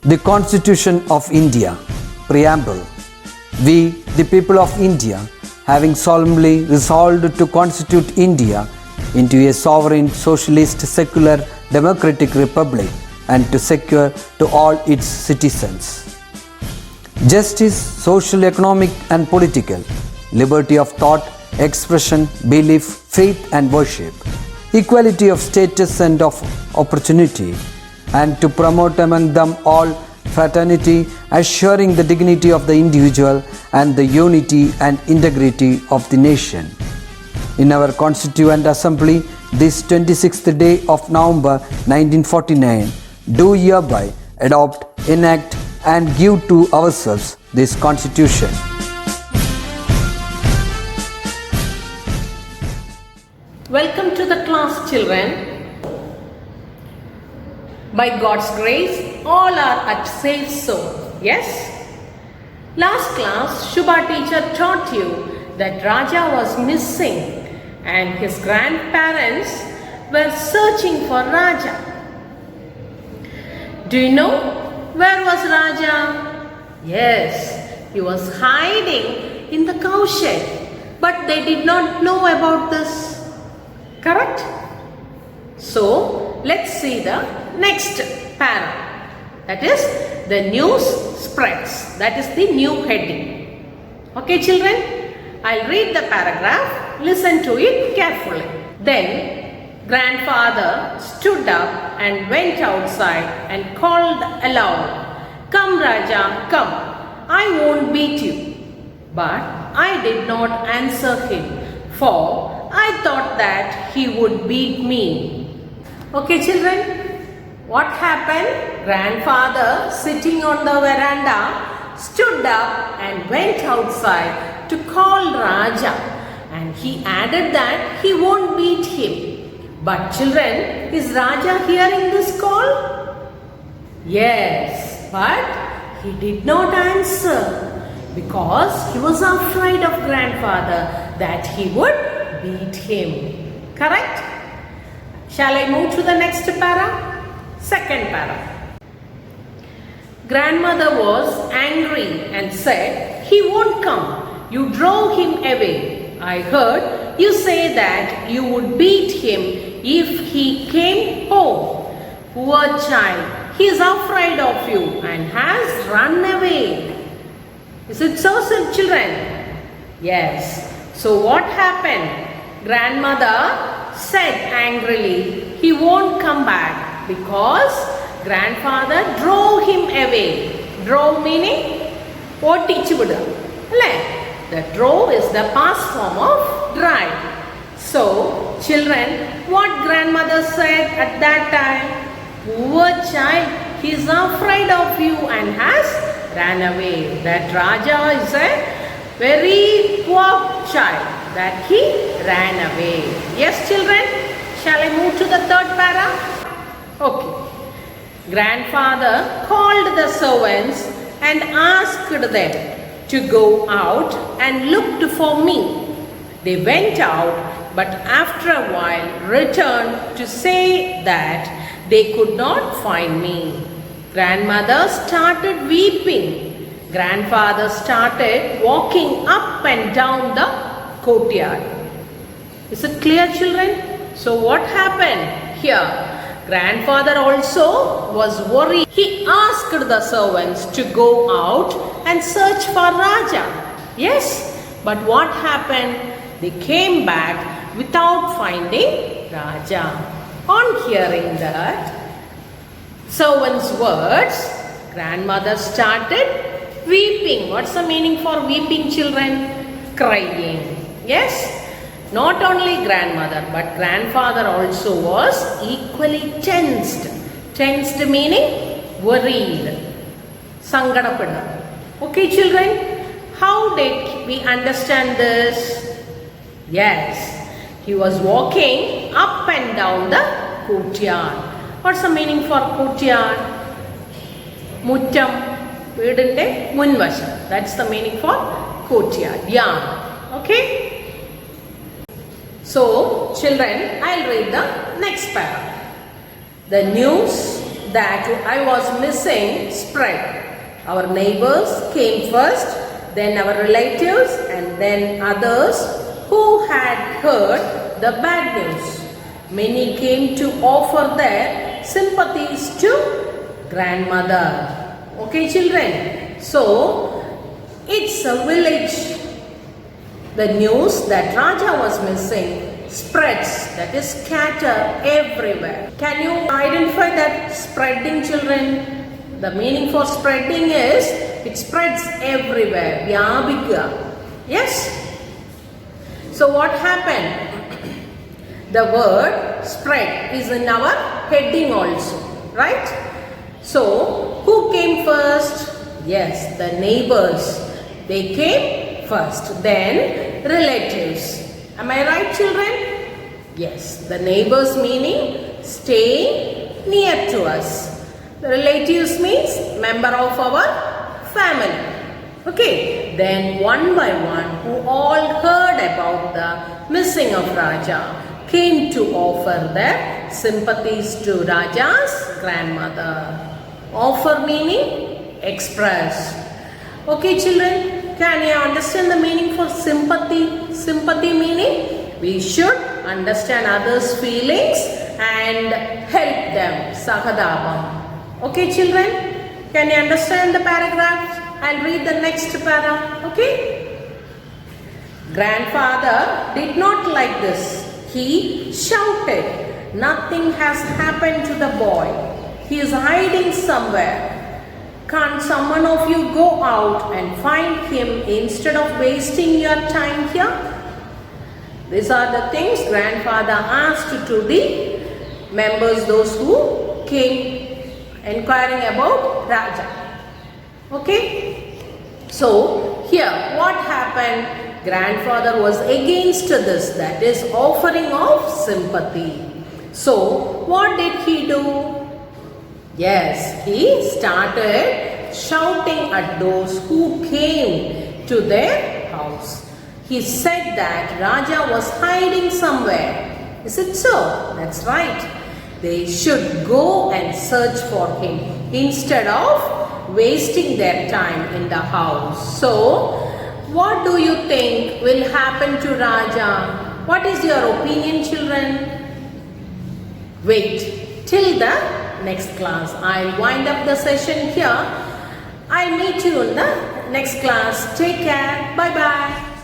The Constitution of India, Preamble. We, the people of India, having solemnly resolved to constitute India into a sovereign, socialist, secular, democratic republic and to secure to all its citizens justice, social, economic and political, liberty of thought, expression, belief, faith and worship, equality of status and of opportunity, and to promote among them all fraternity, assuring the dignity of the individual and the unity and integrity of the nation. In our Constituent Assembly, this 26th day of November 1949, do hereby adopt, enact and give to ourselves this Constitution. Welcome to the class, children. By God's grace, all are at safe zone. Yes? Last class, Shubha teacher taught you that Raja was missing and his grandparents were searching for Raja. Do you know where was Raja? Yes, he was hiding in the cow shed, but they did not know about this. Correct? So, let's see the next para. That is, the news spreads. That is the new heading. Okay, children? I'll read the paragraph. Listen to it carefully. Then, grandfather stood up and went outside and called aloud, "Come, Raja, come. I won't beat you." But I did not answer him, for I thought that he would beat me. Okay, children? What happened? Grandfather, sitting on the veranda, stood up and went outside to call Raja. And he added that he won't beat him. But children, is Raja hearing this call? Yes, but he did not answer because he was afraid of grandfather that he would beat him. Correct? Shall I move to the next para? Second para. Grandmother was angry and said, "He won't come. You drove him away. I heard you say that you would beat him if he came home. Poor child, he is afraid of you and has run away." Is it so, children? Yes. So what happened? Grandmother said angrily, "He won't come back," because grandfather drove him away. Drove meaning ഓട്ടിച്ചു വിടുക അല്ലേ? The drove is the past form of drive. So, children, what grandmother said at that time? "Poor child, he is afraid of you and has ran away." That Raja is a very poor child, that he ran away. Yes, children? Shall I move to the third para? Okay. Grandfather called the servants and asked them to go out and looked for me. They went out, but after a while returned to say that they could not find me. Grandmother started weeping. Grandfather started walking up and down the courtyard. Is it clear, children? So what happened here? Grandfather also was worried. He asked the servants to go out and search for Raja. Yes, but what happened? They came back without finding Raja. On hearing that servant's words, grandmother started weeping. What's the meaning for weeping, children? Crying. Yes? Not only grandmother, but grandfather also was equally tensed. Tensed meaning worried. Sangadapada. Okay, children? How did we understand this? Yes, he was walking up and down the courtyard. What's the meaning for courtyard? Muttam. Veedinte munvasham. That's the meaning for courtyard. Yard. Okay? So, children, I'll read the next para. The news that I was missing spread. Our neighbors came first, then our relatives, and then others who had heard the bad news. Many came to offer their sympathies to grandmother. Okay, children? So, it's a village. The news that Raja was missing spreads, that is scatter everywhere. Can you identify that spreading, children? The meaning for spreading is it spreads everywhere. Vyabika. Yes? So what happened? The word spread is in our heading also, right? So who came first? Yes, the neighbors. They came first. Then relatives. Am I right, children? Yes, the neighbors meaning staying near to us. The relatives means member of our family. Okay, then one by one who all heard about the missing of Raja came to offer their sympathies to Raja's grandmother. Offer meaning express. Okay, children, can you understand the meaning for sympathy? Sympathy meaning we should understand others' feelings and help them. Sahadabam. Okay, children, can you understand the paragraph? I'll read the next para. Okay. Grandfather did not like this. He shouted, "Nothing has happened to the boy. He is hiding somewhere. Can't someone of you go out and find him instead of wasting your time here?" These are the things grandfather asked to the members, those who came inquiring about Raja. Okay? So, here what happened? Grandfather was against this, that is offering of sympathy. So, what did he do? Yes, he started shouting at those who came to their house. He said that Raja was hiding somewhere. Is it so? That's right. They should go and search for him instead of wasting their time in the house. So, what do you think will happen to Raja? What is your opinion, children? Wait till the next class. I'll wind up the session here. I'll meet you in the next class. Take care. Bye-bye.